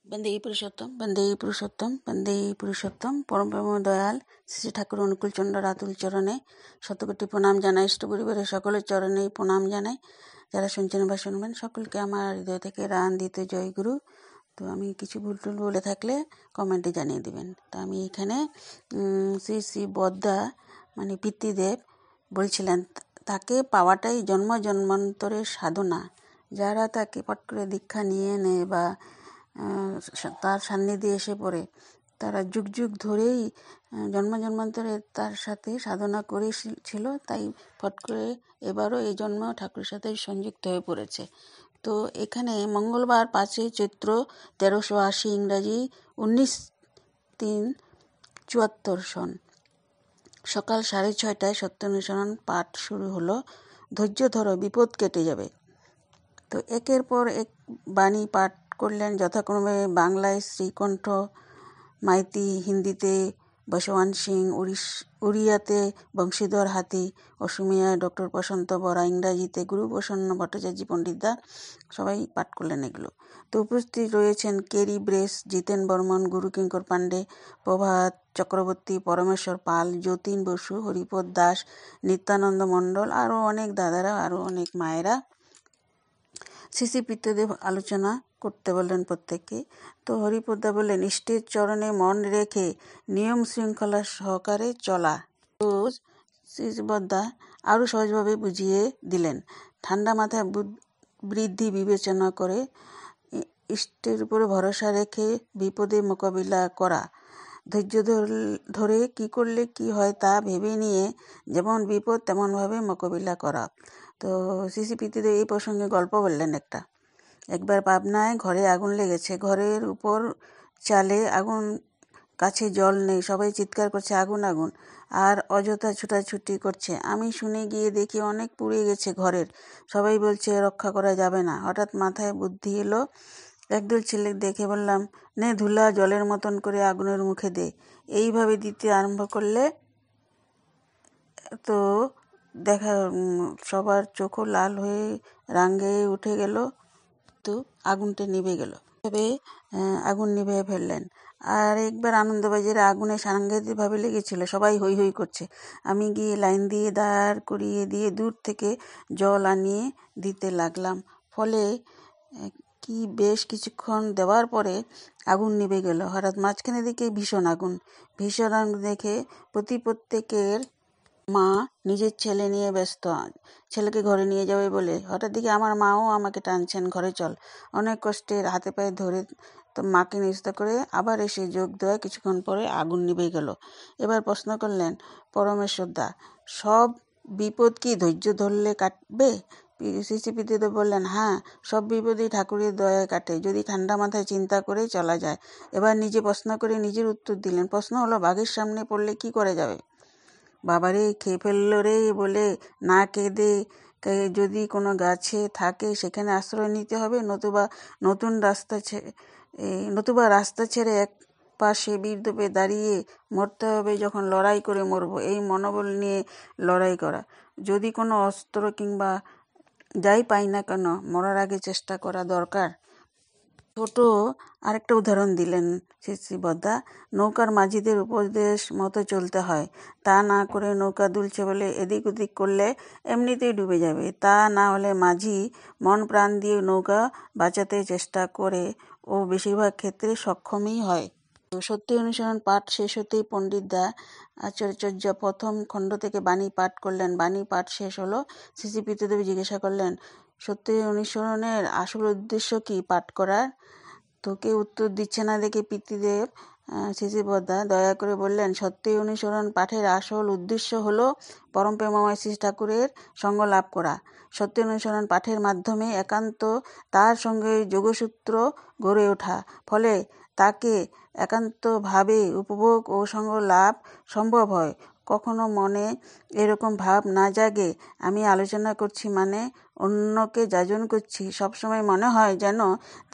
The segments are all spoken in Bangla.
বন্দে পুরুষোত্তম পরম প্রেম দয়াল শ্রী ঠাকুর অনুকূলচন্দ্র রাতুল চরণে শতকোটি প্রণাম জানাই। ইষ্ট পরিবারের সকলের চরণেই প্রণাম জানাই। যারা শুনছেন বা শুনবেন সকলকে আমার হৃদয় থেকে রান্দিত জয় গুরু। তো আমি কিছু ভুল টুল বলে থাকলে কমেন্টে জানিয়ে দিবেন। তো আমি এখানে শ্রী শ্রী বদ্দা মানে পিতৃদেব বলছিলেন তাকে পাওয়াটাই জন্ম জন্মান্তরের সাধনা। যারা তাকে পট করে দীক্ষা নিয়ে নেয় বা তার সান্নিধ্যে এসে পড়ে, তারা যুগ যুগ ধরেই জন্ম জন্মান্তরে তার সাথে সাধনা করেছিল, তাই ফট করে এবারও এই জন্ম ঠাকুরের সাথে সংযুক্ত হয়ে পড়েছে। তো এখানে মঙ্গলবার 5 চৈত্র 1380 ইংরাজি 19/3/74 সন সকাল 6:30টায় সত্য অনুসরণ পাঠ শুরু হলো। ধৈর্য ধরো, বিপদ কেটে যাবে। তো একের পর এক বাণী পাঠ করলেন যথাক্রমে বাংলায় শ্রীকণ্ঠ মাইতি, হিন্দিতে বসওয়ান সিং, উড়িয়াতে বংশীধর হাতি, অসমিয়ায় ডক্টর প্রশান্ত বরা, ইংরাজিতে গুরুপ্রসন্ন ভট্টাচার্য পণ্ডিতদা সবাই পাঠ করলেন এগুলো। তো উপস্থিত রয়েছেন কেরি ব্রেস, জিতেন বর্মন, গুরুকিঙ্কর পাণ্ডে, প্রভাত চক্রবর্তী, পরমেশ্বর পাল, যতীন বসু, হরিপদ দাস, নিত্যানন্দ মণ্ডল, আরও অনেক দাদারা, আরও অনেক মায়েরা। শ্রী শ্রী পিতৃদেব আলোচনা করতে বললেন প্রত্যেককে। তো হরিপদদা বললেন ইষ্টের চরণে মন রেখে নিয়ম শৃঙ্খলা সহকারে চলা। তো শ্রী বদ্দা আরও সহজভাবে বুঝিয়ে দিলেন, ঠান্ডা মাথায় বৃদ্ধি বিবেচনা করে ইষ্টের উপরে ভরসা রেখে বিপদে মোকাবিলা করা, ধৈর্য ধরে কি করলে কি হয় তা ভেবে নিয়ে যেমন বিপদ তেমনভাবে মোকাবিলা করা। তো শ্রী শ্রী পিতৃদেব এই প্রসঙ্গে গল্প বললেন একটা। একবার পাবনায় ঘরে আগুন লেগেছে। ঘরের উপর চালে আগুন, কাছে জল নেই। সবাই চিৎকার করছে আগুন আগুন, আর অযথা ছুটাছুটি করছে। আমি শুনে গিয়ে দেখি অনেক পুড়ে গেছে ঘরের। সবাই বলছে রক্ষা করা যাবে না। হঠাৎ মাথায় বুদ্ধি এলো। একদল ছেলে দেখে বললাম, নে ধুলা জলের মতন করে আগুনের মুখে দে। এইভাবে দিতে আরম্ভ করলে তো দেখা সবার চোখও লাল হয়ে রাঙে উঠে গেল। তো আগুনটা নিভে গেল। তবে আগুন নিভে ফেললেন। আর একবার আনন্দবাজারে আগুনে সাংঘাতিকভাবে লেগেছিল। সবাই হই হই করছে। আমি গিয়ে লাইন দিয়ে দাঁড় করিয়ে দিয়ে দূর থেকে জল আনিয়ে দিতে লাগলাম। ফলে কি বেশ কিছুক্ষণ দেওয়ার পরে আগুন নিভে গেল। হঠাৎ মাঝখানে দিকে ভীষণ আগুন দেখে প্রত্যেকের মা নিজের ছেলে নিয়ে ব্যস্ত, ছেলেকে ঘরে নিয়ে যাবে বলে। হঠাৎ দিকে আমার মাও আমাকে টানছেন, ঘরে চল। অনেক কষ্টে হাতে পায়ে ধরে তো মাকে নিস্তার করে আবার এসে যোগ দেওয়া। কিছুক্ষণ পরে আগুন নিভে গেল। এবার প্রশ্ন করলেন পরমেশ্বরদা, সব বিপদ কি ধৈর্য ধরলে কাটবে? শ্রী পিতৃদেব বললেন, হ্যাঁ, সব বিপদই ঠাকুরের দয়ায় কাটে, যদি ঠান্ডা মাথায় চিন্তা করে চলা যায়। এবার নিজে প্রশ্ন করে নিজের উত্তর দিলেন। প্রশ্ন হলো, বাঘের সামনে পড়লে কি করে যাবে? বাবারে খেয়ে ফেললো রে বলে না কেঁদে যদি কোনো গাছে থাকে সেখানে আশ্রয় নিতে হবে, নতুবা রাস্তা ছেড়ে এক পাশে বীরদূপে দাঁড়িয়ে মরতে হবে। যখন লড়াই করে মরবো, এই মনোবল নিয়ে লড়াই করা। যদি কোনো অস্ত্র কিংবা যাই পাই না কেন, মরার আগে চেষ্টা করা দরকার। ছোট আরেকটা উদাহরণ দিলেন শ্রী বদ্দা, নৌকার মাঝিদের উপদেশ মতো চলতে হয়। তা না করে নৌকা দুলছে বলে এদিক ওদিক করলে এমনিতেই ডুবে যাবে। তা না হলে মাঝি মন প্রাণ দিয়ে নৌকা বাঁচাতে চেষ্টা করে ও বেশিরভাগ ক্ষেত্রে সক্ষমই হয়। সত্য অনুসরণ পাঠ শেষ হতেই পণ্ডিতদা আচার্য প্রথম খণ্ড থেকে বাণী পাঠ করলেন। বাণী পাঠ শেষ হলো। শ্রী পিতৃদেব জিজ্ঞাসা করলেন, সত্য অনুসরণের আসল উদ্দেশ্য কি পাঠ করার? তো কেউ উত্তর দিচ্ছে না দেখে পিতৃদেব শ্রী বদ্দা দয়া করে বললেন, সত্য অনুসরণ পাঠের আসল উদ্দেশ্য হলো পরম প্রেমময় শ্রী ঠাকুরের সঙ্গ লাভ করা। সত্য অনুসরণ পাঠের মাধ্যমে একান্ত তার সঙ্গে যোগসূত্র গড়ে ওঠা, ফলে তাকে একান্তভাবে উপভোগ ও সঙ্গ লাভ সম্ভব হয়। কখনো মনে এরকম ভাব না জাগে, আমি আলোচনা করছি মানে অন্যকে যাজন করছি। সবসময় মনে হয় যেন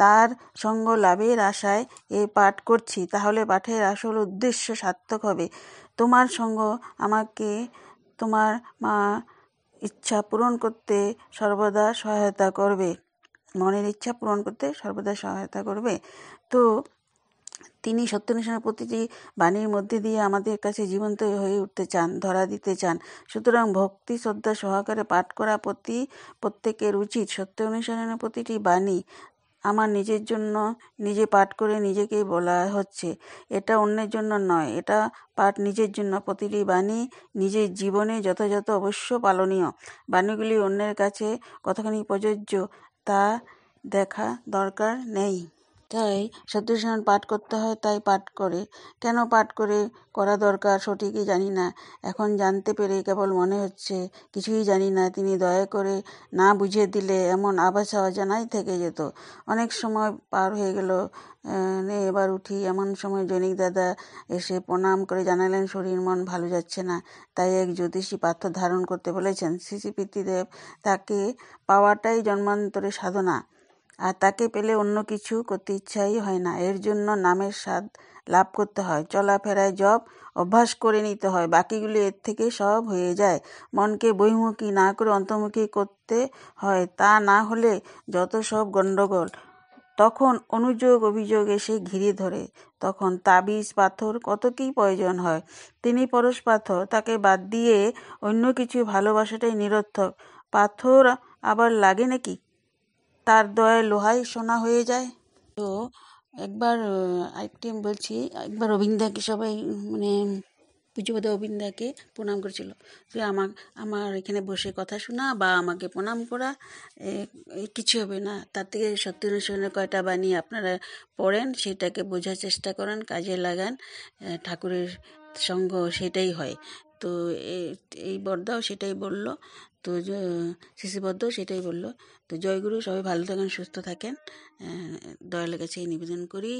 তার সঙ্গ লাভের আশায় এই পাঠ করছি, তাহলে পাঠের আসল উদ্দেশ্য সার্থক হবে। তোমার সঙ্গ আমাকে তোমার ইচ্ছা পূরণ করতে সর্বদা সহায়তা করবে, মনের ইচ্ছা পূরণ করতে সর্বদা সহায়তা করবে। তো তিনি সত্যান্বেষণের প্রতিটি বাণীর মধ্যে দিয়ে আমাদের কাছে জীবন্ত হয়ে উঠতে চান, ধরা দিতে চান। সুতরাং ভক্তি শ্রদ্ধা সহকারে পাঠ করা প্রত্যেকের উচিত। সত্যান্বেষণের প্রতিটি বাণী আমার নিজের জন্য নিজে পাঠ করে নিজেকেই বলা হচ্ছে, এটা অন্যের জন্য নয়, এটা পাঠ নিজের জন্য। প্রতিটি বাণী নিজের জীবনে যথাযথ অবশ্য পালনীয়। বাণীগুলি অন্যের কাছে কতখানি প্রযোজ্য তা দেখা দরকার নেই। তাই সত্যান্বেষণ পাঠ করতে হয়, তাই পাঠ করে। কেন পাঠ করা দরকার সঠিকই জানি না। এখন জানতে পেরে কেবল মনে হচ্ছে কিছুই জানি না। তিনি দয়া করে না বুঝিয়ে দিলে এমন আভাস অজানাই থেকে যেত। অনেক সময় পার হয়ে গেল, নে এবার উঠি। এমন সময় জনৈক দাদা এসে প্রণাম করে জানালেন শরীর মন ভালো যাচ্ছে না, তাই এক জ্যোতিষী পাথর ধারণ করতে বলেছেন। শ্রী পিতৃদেব তাকে পাওয়াটাই জন্মান্তরে সাধনা, আর তাকে পেলে অন্য কিছু করতে ইচ্ছাই হয় না। এর জন্য নামের স্বাদ লাভ করতে হয়, চলাফেরায় জপ অভ্যাস করে নিতে হয়, বাকিগুলি এর থেকে সব হয়ে যায়। মনকে বহির্মুখী না করে অন্তর্মুখী করতে হয়, তা না হলে যত সব গণ্ডগোল। তখন অনুযোগ অভিযোগ এসে ঘিরে ধরে, তখন তাবিজ পাথর কত কী প্রয়োজন হয়। তিনি পরশ পাথর, তাকে বাদ দিয়ে অন্য কিছু ভালোবাসাটাই নিরর্থক। পাথর আবার লাগে নাকি? তার দয়ায় লোহাই সোনা হয়ে যায়। তো একবার আরেকটি আমি বলছি, একবার অবিন্দাকে সবাই মানে পুজোপদ অবিন্দাকে প্রণাম করেছিল যে আমার এখানে বসে কথা শোনা বা আমাকে প্রণাম করা কিছু হবে না, তার থেকে সত্যান্বেষণের কয়টা বাণী আপনারা পড়েন, সেটাকে বোঝার চেষ্টা করেন, কাজে লাগান। ঠাকুরের সঙ্গ সেটাই হয়। তো এই বড়দাও সেটাই বলল, তো শিশিবদ্ধ সেটাই বলল। তো জয়গুরু, সবাই ভালো থাকেন, সুস্থ থাকেন, দয়ালের কাছে নিবেদন করি।